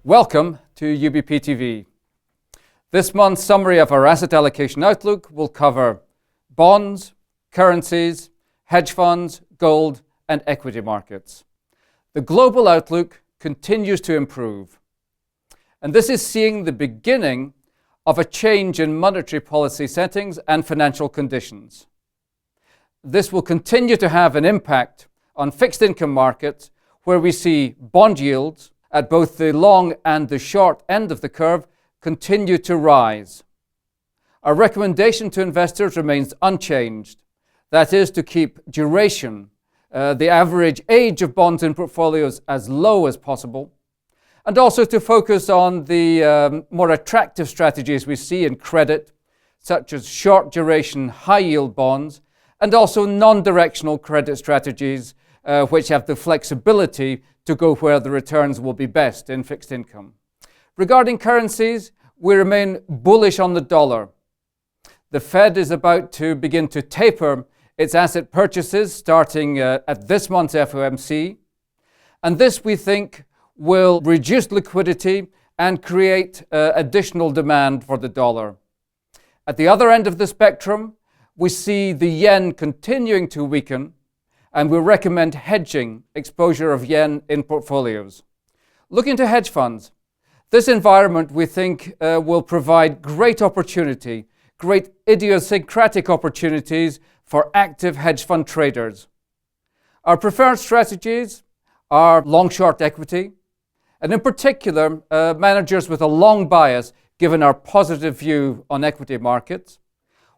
Welcome to UBP TV. This month's summary of our asset allocation outlook will cover bonds, currencies, hedge funds, gold, and equity markets. The global outlook continues to improve, and this is seeing the beginning of a change in monetary policy settings and financial conditions. This will continue to have an impact on fixed income markets, where we see bond yields at both the long and the short end of the curve continue to rise. Our recommendation to investors remains unchanged. That is to keep duration, the average age of bonds in portfolios, as low as possible, and also to focus on the more attractive strategies we see in credit, such as short duration high yield bonds, and also non-directional credit strategies which have the flexibility to go where the returns will be best in fixed income. Regarding currencies, we remain bullish on the dollar. The Fed is about to begin to taper its asset purchases starting at this month's FOMC, and this, we think, will reduce liquidity and create additional demand for the dollar. At the other end of the spectrum, we see the yen continuing to weaken, and we recommend hedging exposure of yen in portfolios. Looking to hedge funds, this environment we think will provide great opportunity, great idiosyncratic opportunities for active hedge fund traders. Our preferred strategies are long-short equity, and in particular, managers with a long bias given our positive view on equity markets.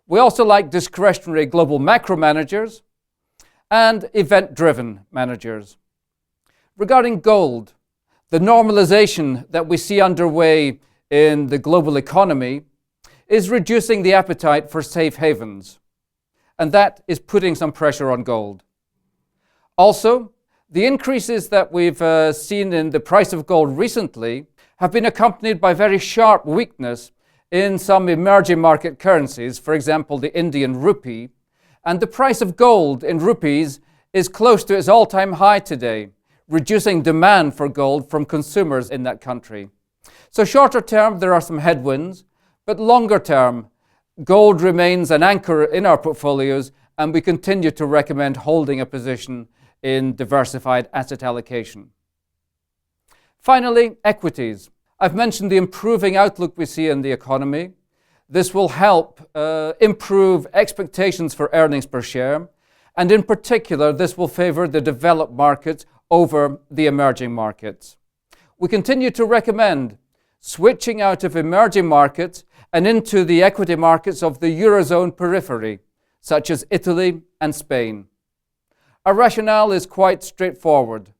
We also like discretionary global macro managers and event-driven managers. Regarding gold, the normalization that we see underway in the global economy is reducing the appetite for safe havens, and that is putting some pressure on gold. Also, the increases that we've seen in the price of gold recently have been accompanied by very sharp weakness in some emerging market currencies, for example, the Indian rupee, and the price of gold in rupees is close to its all-time high today, reducing demand for gold from consumers in that country. So shorter term, there are some headwinds, but longer term, gold remains an anchor in our portfolios, and we continue to recommend holding a position in diversified asset allocation. Finally, equities. I've mentioned the improving outlook we see in the economy. This will help improve expectations for earnings per share, and in particular, this will favor the developed markets over the emerging markets. We continue to recommend switching out of emerging markets and into the equity markets of the Eurozone periphery, such as Italy and Spain. Our rationale is quite straightforward.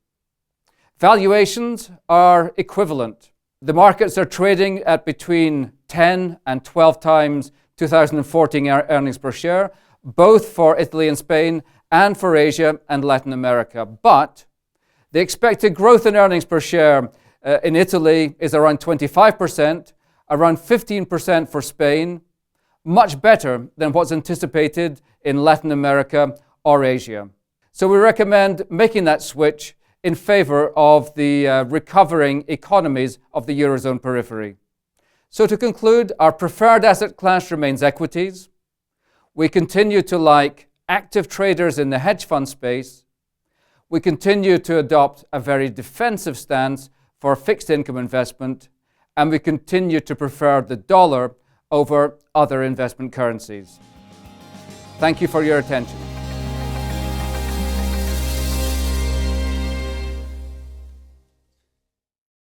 Valuations are equivalent. The markets are trading at between 10 and 12 times 2014 earnings per share, both for Italy and Spain and for Asia and Latin America. But the expected growth in earnings per share in Italy is around 25%, around 15% for Spain, much better than what's anticipated in Latin America or Asia. So we recommend making that switch in favor of the recovering economies of the Eurozone periphery. So to conclude, our preferred asset class remains equities. We continue to like active traders in the hedge fund space. We continue to adopt a very defensive stance for fixed income investment, and we continue to prefer the dollar over other investment currencies. Thank you for your attention.